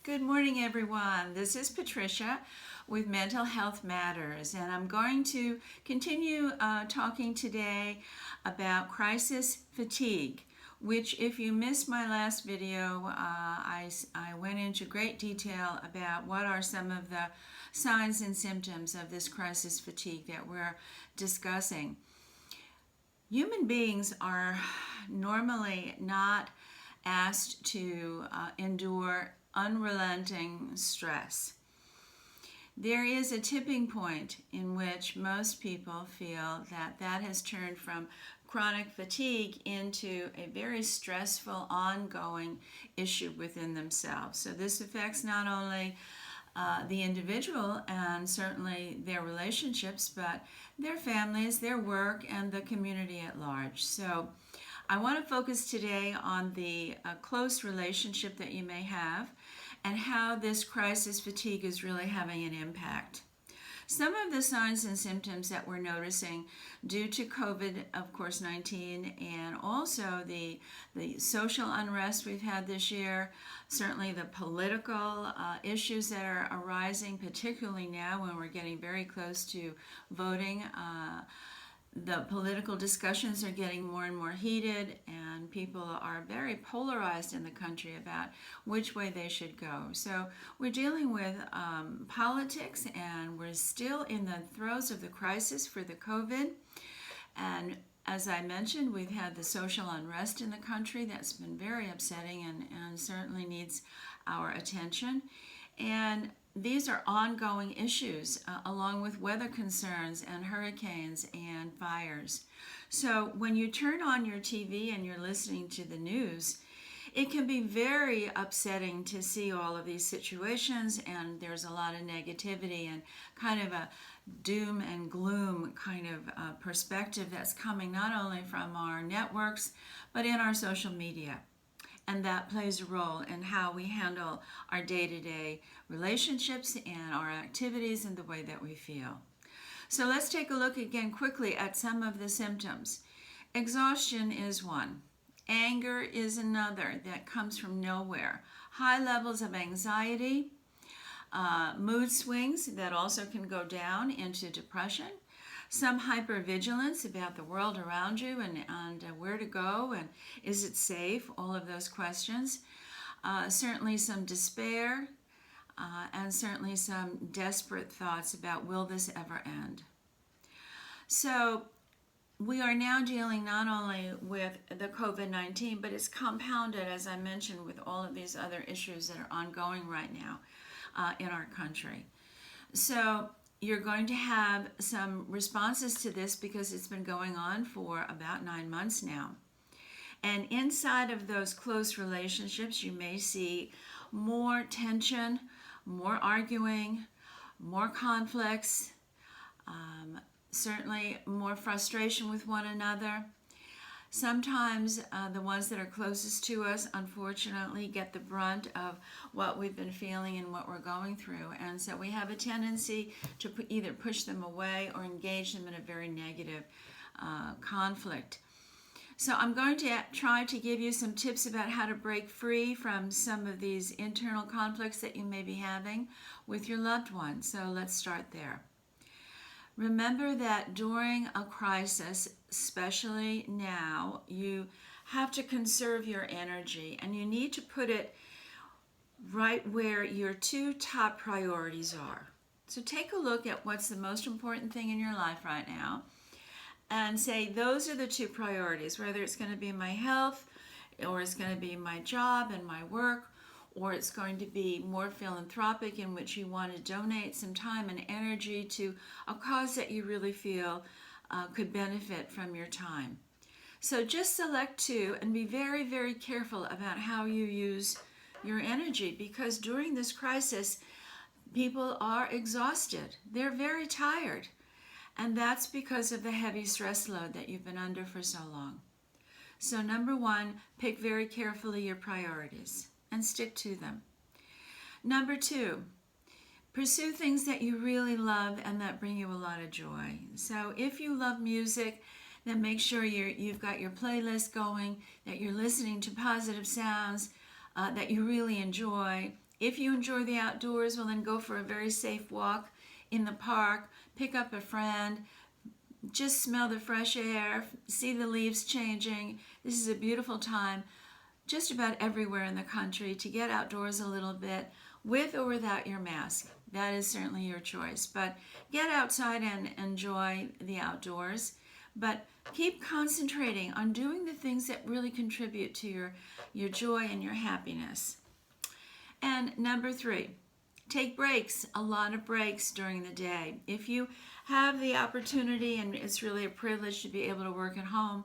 Good morning, everyone. This is Patricia with Mental Health Matters, and I'm going to continue talking today about crisis fatigue, which, if you missed my last video, I went into great detail about what are some of the signs and symptoms of this crisis fatigue that we're discussing. Human beings are normally not asked to endure unrelenting stress. There is a tipping point in which most people feel that has turned from chronic fatigue into a very stressful, ongoing issue within themselves. So this affects not only the individual and certainly their relationships, but their families, their work, and the community at large. So I want to focus today on the close relationship that you may have and how this crisis fatigue is really having an impact. Some of the signs and symptoms that we're noticing due to COVID, of course, 19, and also the social unrest we've had this year, certainly the political issues that are arising, particularly now when we're getting very close to voting. The political discussions are getting more and more heated, and people are very polarized in the country about which way they should go. So we're dealing with politics, and we're still in the throes of the crisis for the COVID. And as I mentioned, we've had the social unrest in the country that's been very upsetting and certainly needs our attention. And these are ongoing issues, along with weather concerns and hurricanes and fires. So when you turn on your TV and you're listening to the news, it can be very upsetting to see all of these situations, and there's a lot of negativity and kind of a doom and gloom kind of perspective that's coming not only from our networks, but in our social media. And that plays a role in how we handle our day-to-day relationships and our activities and the way that we feel. So let's take a look again quickly at some of the symptoms. Exhaustion is one. Anger is another that comes from nowhere. High levels of anxiety, mood swings that also can go down into depression. Some hypervigilance about the world around you and where to go and is it safe, all of those questions. Certainly some despair and certainly some desperate thoughts about will this ever end. So we are now dealing not only with the COVID-19, but it's compounded, as I mentioned, with all of these other issues that are ongoing right now in our country. So you're going to have some responses to this because it's been going on for about 9 months now. And inside of those close relationships, you may see more tension, more arguing, more conflicts, certainly more frustration with one another. Sometimes the ones that are closest to us, unfortunately, get the brunt of what we've been feeling and what we're going through. And so we have a tendency to either push them away or engage them in a very negative conflict. So I'm going to try to give you some tips about how to break free from some of these internal conflicts that you may be having with your loved ones. So let's start there. Remember that during a crisis, especially now, you have to conserve your energy, and you need to put it right where your two top priorities are. So take a look at what's the most important thing in your life right now and say those are the two priorities, whether it's going to be my health or it's going to be my job and my work, or it's going to be more philanthropic in which you want to donate some time and energy to a cause that you really feel could benefit from your time. So just select two and be very, very careful about how you use your energy, because during this crisis, people are exhausted. They're very tired. And that's because of the heavy stress load that you've been under for so long. So number one, pick very carefully your priorities and stick to them. Number two, pursue things that you really love and that bring you a lot of joy. So if you love music, then make sure you've got your playlist going, that you're listening to positive sounds that you really enjoy. If you enjoy the outdoors, well, then go for a very safe walk in the park, pick up a friend, just smell the fresh air, see the leaves changing. This is a beautiful time just about everywhere in the country to get outdoors a little bit, with or without your mask. That is certainly your choice. But get outside and enjoy the outdoors. But keep concentrating on doing the things that really contribute to your joy and your happiness. And number 3, take breaks, a lot of breaks during the day. If you have the opportunity, and it's really a privilege to be able to work at home,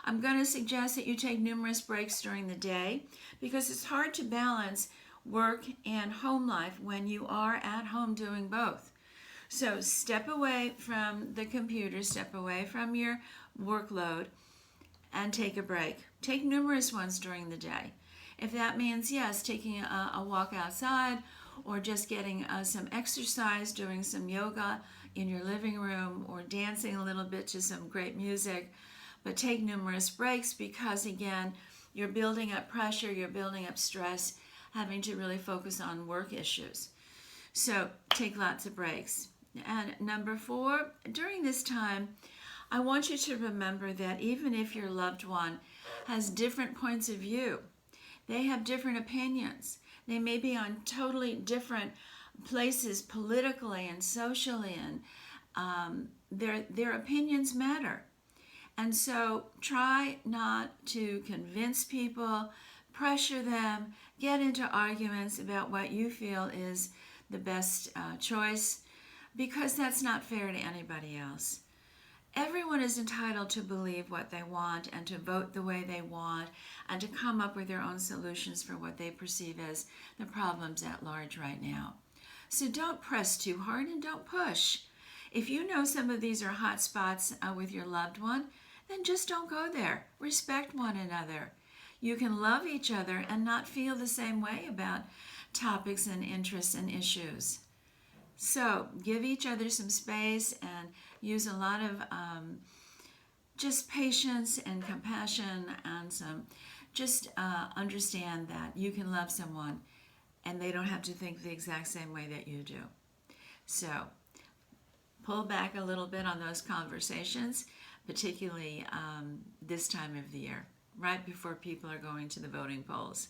I'm going to suggest that you take numerous breaks during the day, because it's hard to balance work and home life when you are at home doing both. So step away from the computer, step away from your workload, and take a break. Take numerous ones during the day. If that means, yes, taking a walk outside, or just getting some exercise, doing some yoga in your living room, or dancing a little bit to some great music. But take numerous breaks, because again, you're building up pressure, you're building up stress, having to really focus on work issues. So take lots of breaks. And number 4, during this time, I want you to remember that even if your loved one has different points of view, they have different opinions, they may be on totally different places politically and socially, and their opinions matter. And so try not to convince people, pressure them, get into arguments about what you feel is the best choice, because that's not fair to anybody else. Everyone is entitled to believe what they want and to vote the way they want and to come up with their own solutions for what they perceive as the problems at large right now. So don't press too hard and don't push. If you know some of these are hot spots with your loved one, then just don't go there. Respect one another. You can love each other and not feel the same way about topics and interests and issues. So give each other some space and use a lot of just patience and compassion, and some just understand that you can love someone and they don't have to think the exact same way that you do. So pull back a little bit on those conversations, particularly this time of the year, right before people are going to the voting polls.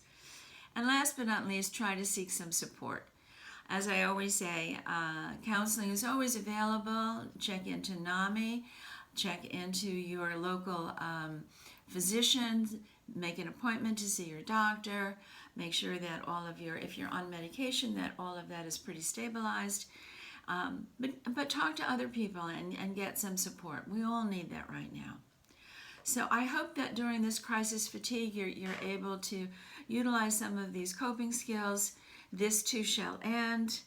And last but not least, try to seek some support. As I always say, counseling is always available. Check into NAMI, check into your local physician, make an appointment to see your doctor, make sure that if you're on medication, that all of that is pretty stabilized. But talk to other people and get some support. We all need that right now. So I hope that during this crisis fatigue, you're able to utilize some of these coping skills. This too shall end.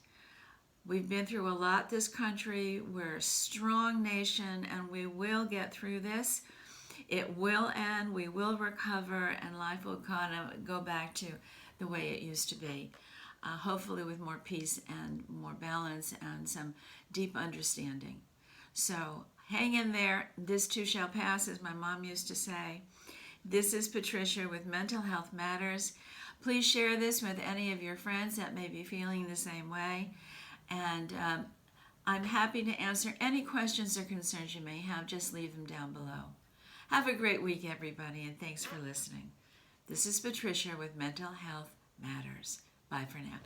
We've been through a lot this country. We're a strong nation, and we will get through this. It will end, we will recover, and life will kind of go back to the way it used to be. Hopefully with more peace and more balance and some deep understanding. So hang in there. This too shall pass, as my mom used to say. This is Patricia with Mental Health Matters. Please share this with any of your friends that may be feeling the same way. And I'm happy to answer any questions or concerns you may have. Just leave them down below. Have a great week, everybody, and thanks for listening. This is Patricia with Mental Health Matters. Bye for now.